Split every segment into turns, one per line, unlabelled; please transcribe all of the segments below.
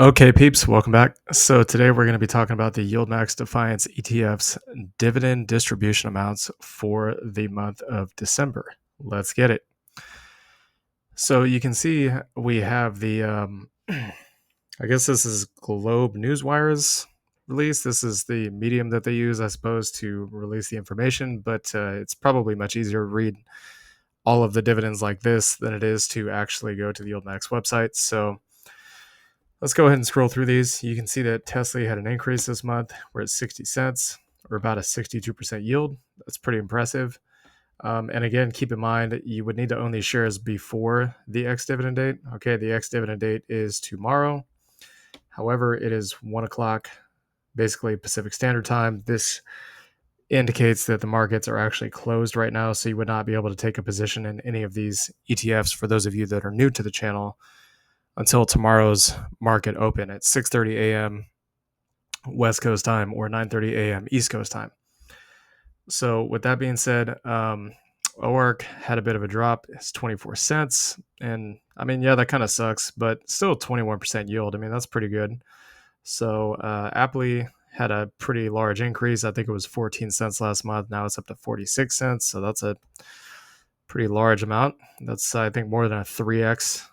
Okay, peeps, welcome back. So today we're going to be talking about the YieldMax Defiance ETF's dividend distribution amounts for the month of December. Let's get it. So you can see we have the, I guess this is Globe Newswire's release. This is the medium that they use, I suppose, to release the information, but it's probably much easier to read all of the dividends like this than it is to actually go to the YieldMax website. So let's go ahead and scroll through these. You can see that Tesla had an increase this month. We're at 60 cents or about a 62% yield. That's pretty impressive. And again, keep in mind you would need to own these shares before the ex-dividend date. Okay, the ex-dividend date is tomorrow. However, it is 1 o'clock, basically Pacific Standard Time. This indicates that the markets are actually closed right now, so you would not be able to take a position in any of these ETFs for those of you that are new to the channel until tomorrow's market open at 6:30 a.m. West Coast time or 9:30 a.m. East Coast time. So with that being said, OARC had a bit of a drop. It's 24 cents. And I mean, yeah, that kind of sucks, but still 21% yield. I mean, that's pretty good. So Aptly had a pretty large increase. I think it was 14 cents last month. Now it's up to 46 cents. So that's a pretty large amount. That's, I think, more than a 3x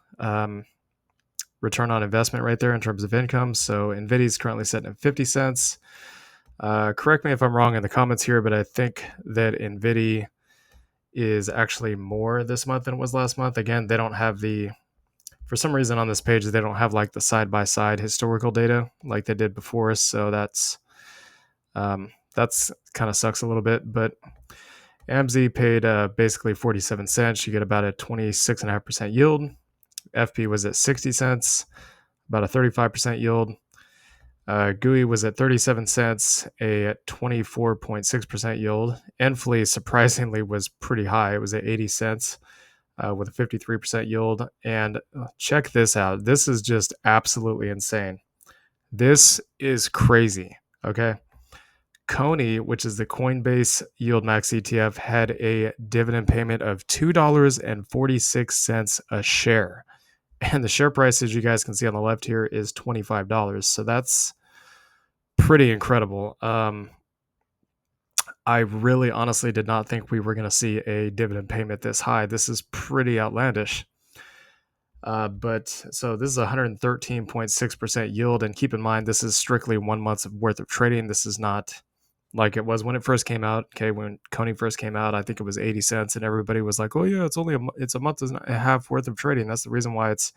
return on investment right there in terms of income. So NVIDIA is currently sitting at 50 cents. Correct me if I'm wrong in the comments here, but I think that NVIDIA is actually more this month than it was last month. Again, they don't have for some reason on this page, they don't have like the side-by-side historical data like they did before. So that's kind of sucks a little bit, but AMZ paid basically 47 cents. You get about a 26.5% yield. FP was at 60 cents, about a 35% yield. GUI was at 37 cents, a 24.6% yield. Enflea surprisingly was pretty high. It was at 80 cents with a 53% yield. And check this out. This is just absolutely insane. This is crazy. Okay. Coney, which is the Coinbase YieldMax ETF, had a dividend payment of $2.46 a share. And the share price, as you guys can see on the left here, is $25. So that's pretty incredible. I really honestly did not think we were going to see a dividend payment this high. This is pretty outlandish. But so this is 113.6% yield. And keep in mind, this is strictly 1 month's worth of trading. This is not like it was when it first came out. Okay, when Coney first came out, I think it was 80 cents, and everybody was like, "Oh yeah, it's a month and a half worth of trading. That's the reason why it's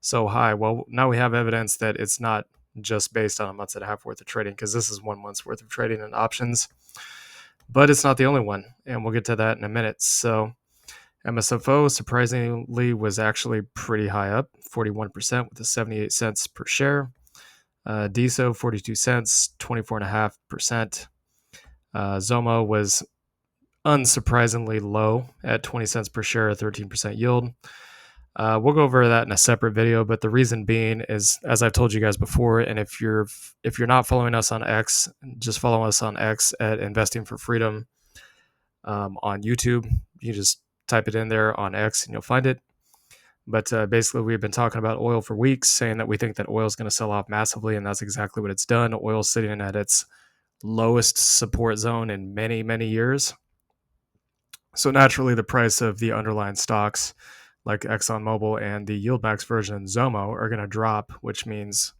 so high." Well, now we have evidence that it's not just based on a month and a half worth of trading, because this is 1 month's worth of trading in options. But it's not the only one, and we'll get to that in a minute. So MSFO surprisingly was actually pretty high up, 41% with a 78 cents per share. DSO 42 cents, 24.5%. Zomo was unsurprisingly low at 20 cents per share, a 13% yield. We'll go over that in a separate video, but the reason being is, as I've told you guys before, and if you're not following us on X, just follow us on X at Investing for Freedom on YouTube. You just type it in there on X and you'll find it. But basically, we've been talking about oil for weeks, saying that we think that oil is going to sell off massively, and that's exactly what it's done. Oil's sitting at its lowest support zone in many, many years. So naturally, the price of the underlying stocks like ExxonMobil and the YieldMax version Zomo are going to drop, which means,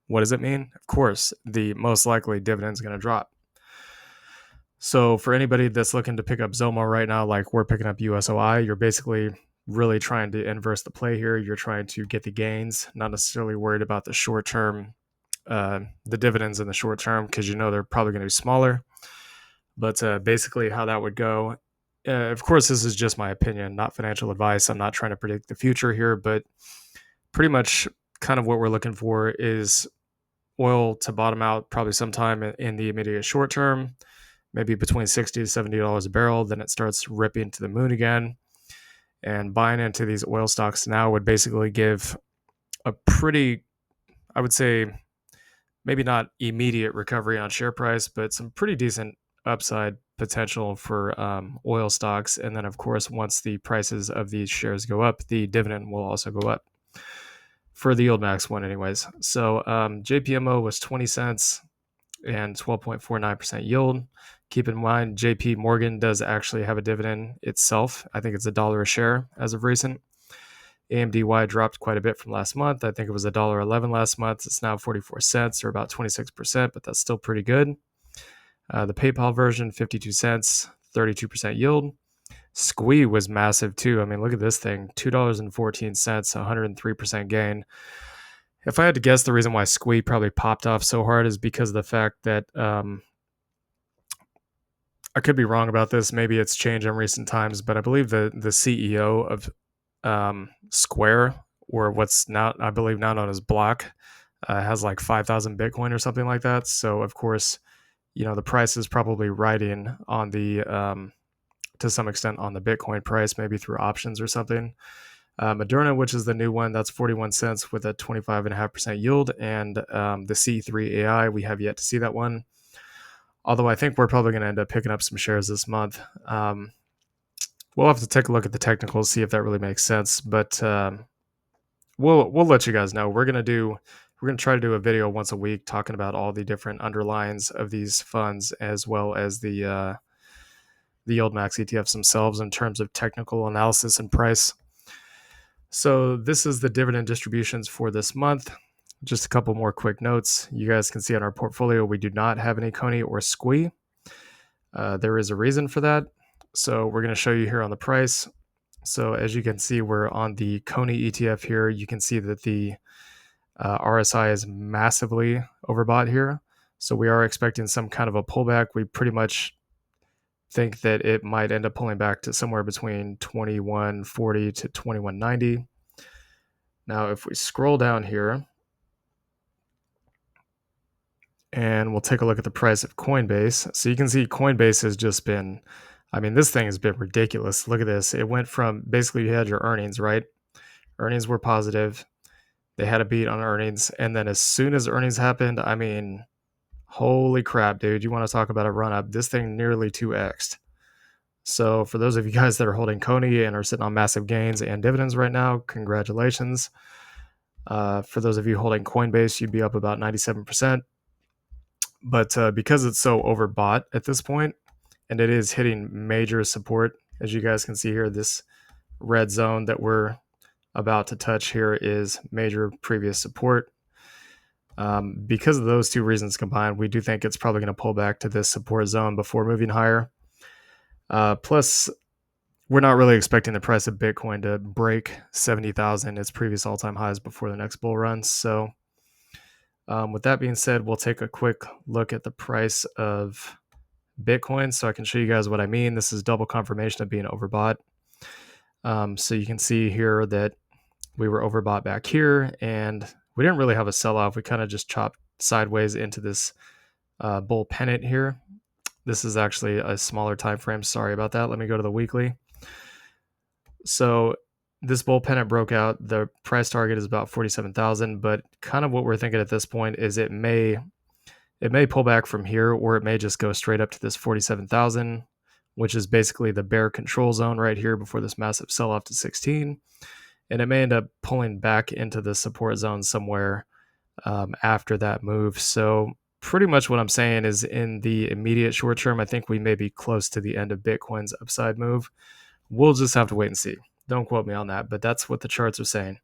what does it mean? Of course, the most likely dividend is going to drop. So for anybody that's looking to pick up Zomo right now, like we're picking up USOI, you're basically really trying to inverse the play here. You're trying to get the gains, not necessarily worried about the short term, the dividends in the short term, because you know they're probably going to be smaller. But basically how that would go, of course, this is just my opinion, not financial advice. I'm not trying to predict the future here, but pretty much kind of what we're looking for is oil to bottom out probably sometime in the immediate short term, maybe between $60 to $70 a barrel. Then it starts ripping to the moon again. And buying into these oil stocks now would basically give a pretty, I would say, maybe not immediate recovery on share price, but some pretty decent upside potential for oil stocks. And then, of course, once the prices of these shares go up, the dividend will also go up. for the YieldMax one anyways. So JPMO was 20 cents and 12.49% yield. Keep in mind, JP Morgan does actually have a dividend itself. I think it's $1 a share as of recent. AMDY dropped quite a bit from last month. I think it was $1.11 last month. It's now 44 cents or about 26%, but that's still pretty good. The PayPal version, 52 cents, 32% yield. Squee was massive too. I mean, look at this thing, $2.14, 103% gain. If I had to guess, the reason why Squee probably popped off so hard is because of the fact that I could be wrong about this. Maybe it's changed in recent times, but I believe the CEO of Square, or what's now I believe now known as Block, has like 5,000 Bitcoin or something like that. So of course, the price is probably riding on the to some extent on the Bitcoin price, maybe through options or something. Moderna, which is the new one, that's 41 cents with a 25.5% yield, and the C3 AI, we have yet to see that one. Although I think we're probably going to end up picking up some shares this month. We'll have to take a look at the technicals, see if that really makes sense. But we'll let you guys know. We're gonna try to do a video once a week talking about all the different underlines of these funds, as well as the YieldMax ETFs themselves in terms of technical analysis and price. So this is the dividend distributions for this month. Just a couple more quick notes. You guys can see on our portfolio, we do not have any Coney or Squee. There is a reason for that. So we're going to show you here on the price. So as you can see, we're on the Coney ETF here. You can see that the RSI is massively overbought here. So we are expecting some kind of a pullback. We pretty much think that it might end up pulling back to somewhere between 2140 to 2190. Now, if we scroll down here, and we'll take a look at the price of Coinbase. So you can see Coinbase has just been, this thing has been ridiculous. Look at this. It went from basically you had your earnings, right? Earnings were positive. They had a beat on earnings. And then as soon as earnings happened, holy crap, dude. You want to talk about a run up? This thing nearly 2x'd. So for those of you guys that are holding Coney and are sitting on massive gains and dividends right now, congratulations. For those of you holding Coinbase, you'd be up about 97%. But because it's so overbought at this point, and it is hitting major support, as you guys can see here, this red zone that we're about to touch here is major previous support. Because of those two reasons combined, we do think it's probably going to pull back to this support zone before moving higher. Plus, we're not really expecting the price of Bitcoin to break 70,000, its previous all-time highs, before the next bull run. So with that being said, we'll take a quick look at the price of Bitcoin so I can show you guys what I mean. This is double confirmation of being overbought. So you can see here that we were overbought back here, and we didn't really have a sell-off. We kind of just chopped sideways into this bull pennant here. This is actually a smaller time frame. Sorry about that. Let me go to the weekly. So this bull pennant broke out. The price target is about 47,000, but kind of what we're thinking at this point is it may pull back from here, or it may just go straight up to this 47,000, which is basically the bear control zone right here before this massive sell-off to 16. And it may end up pulling back into the support zone somewhere after that move. So pretty much what I'm saying is, in the immediate short term, I think we may be close to the end of Bitcoin's upside move. We'll just have to wait and see. Don't quote me on that, but that's what the charts are saying.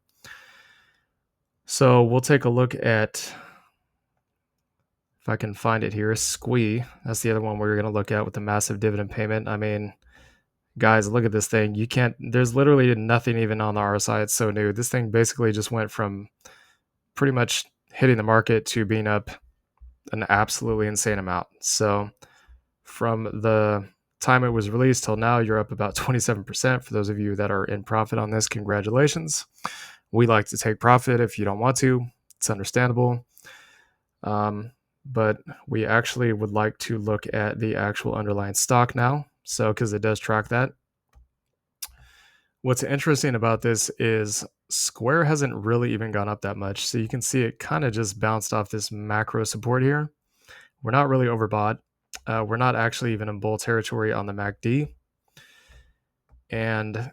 So we'll take a look at, if I can find it here, Squee. That's the other one we're going to look at with the massive dividend payment. Guys, look at this thing. There's literally nothing even on the RSI. It's so new. This thing basically just went from pretty much hitting the market to being up an absolutely insane amount. So from the time it was released till now, you're up about 27%. For those of you that are in profit on this, congratulations. We like to take profit. If you don't want to, it's understandable. But we actually would like to look at the actual underlying stock now. So, because it does track that. What's interesting about this is Square hasn't really even gone up that much. So you can see it kind of just bounced off this macro support here. We're not really overbought. We're not actually even in bull territory on the MACD. And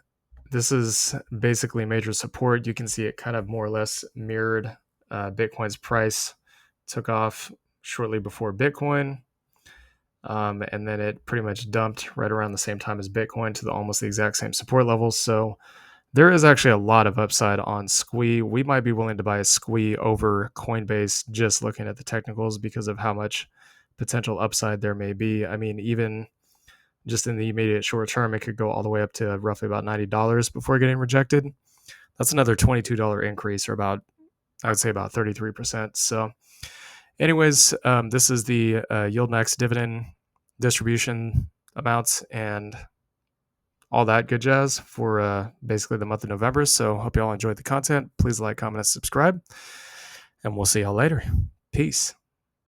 this is basically major support. You can see it kind of more or less mirrored Bitcoin's price, took off shortly before Bitcoin. And then it pretty much dumped right around the same time as Bitcoin to almost the exact same support levels. So there is actually a lot of upside on SQUE. We might be willing to buy a SQUE over Coinbase just looking at the technicals because of how much potential upside there may be. I mean, even just in the immediate short term, it could go all the way up to roughly about $90 before getting rejected. That's another $22 increase, or about, I would say, about 33%. So anyways, this is the YieldMax dividend distribution amounts and all that good jazz for basically the month of November. So hope you all enjoyed the content. Please like, comment, and subscribe. And we'll see y'all later. Peace.